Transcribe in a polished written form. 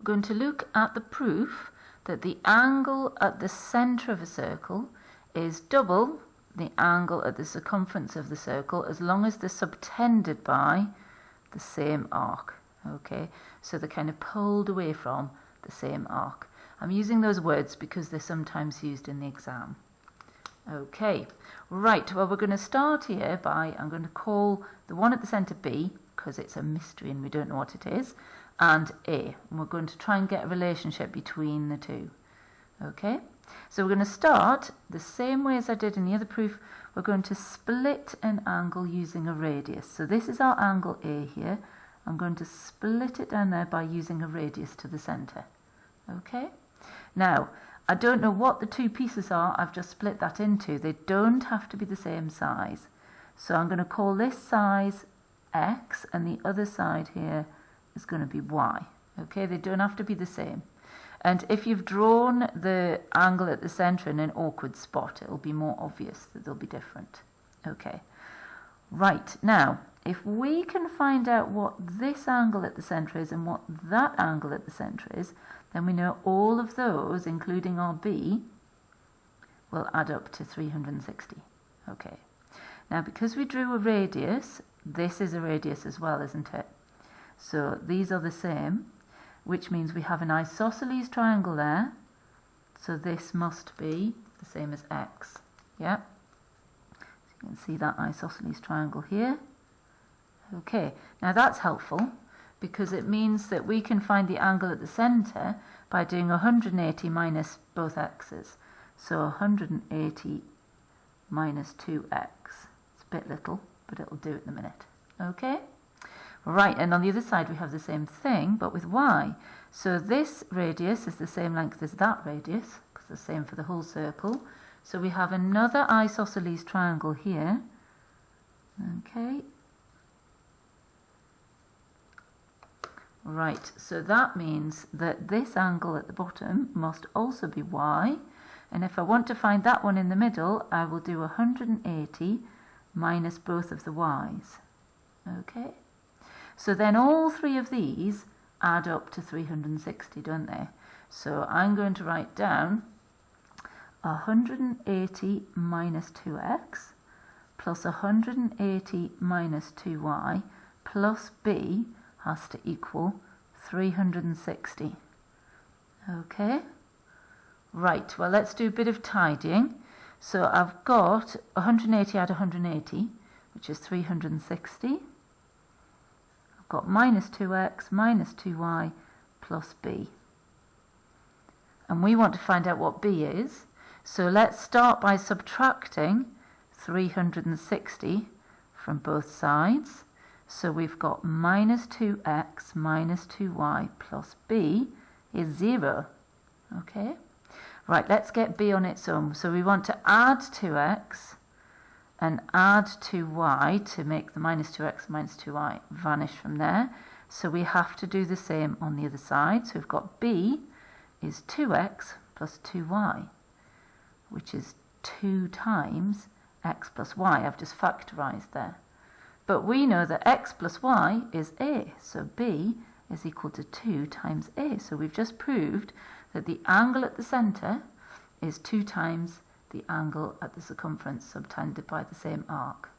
we're going to look at the proof that the angle at the centre of a circle is double the angle at the circumference of the circle as long as they're subtended by the same arc. Okay, so they're kind of pulled away from the same arc. I'm using those words because they're sometimes used in the exam. Okay, right, well we're going to start here by, I'm going to call the one at the centre B, because it's a mystery and we don't know what it is, and A, and we're going to try and get a relationship between the two. Okay, so we're going to start the same way as I did in the other proof. We're going to split an angle using a radius. So this is our angle A here. I'm going to split it down there by using a radius to the centre. Okay, now I don't know what the two pieces are. I've just split that into. They don't have to be the same size. So I'm going to call this size X and the other side here is going to be Y. Okay, they don't have to be the same. And if you've drawn the angle at the centre in an awkward spot, it'll be more obvious that they'll be different. Okay, right, now if we can find out what this angle at the centre is and what that angle at the centre is, then we know all of those, including our B, will add up to 360. Okay, now because we drew a radius, this is a radius as well, isn't it? So these are the same, which means we have an isosceles triangle there. So this must be the same as X. Yeah? So you can see that isosceles triangle here. Okay, now that's helpful because it means that we can find the angle at the centre by doing 180 minus both x's. So 180 minus 2x. It's a bit little, but it'll do it in a minute. Okay? Right, and on the other side we have the same thing, but with y. So this radius is the same length as that radius, because it's the same for the whole circle. So we have another isosceles triangle here. Okay. Right, so that means that this angle at the bottom must also be y. And if I want to find that one in the middle, I will do 180 minus both of the y's. Okay. So then all three of these add up to 360, don't they? So I'm going to write down 180 minus 2x plus 180 minus 2y plus b has to equal 360. Okay? Right, well let's do a bit of tidying. So I've got 180 add 180, which is 360. Got minus 2x minus 2y plus b. And we want to find out what b is. So let's start by subtracting 360 from both sides. So we've got minus 2x minus 2y plus b is 0. Okay? Right, let's get b on its own. So we want to add 2x and add 2y to make the minus 2x minus 2y vanish from there. So we have to do the same on the other side. So we've got b is 2x plus 2y, which is 2 times x plus y. I've just factorised there. But we know that x plus y is a, so b is equal to 2 times a. So we've just proved that the angle at the centre is 2 times the angle at the circumference subtended by the same arc.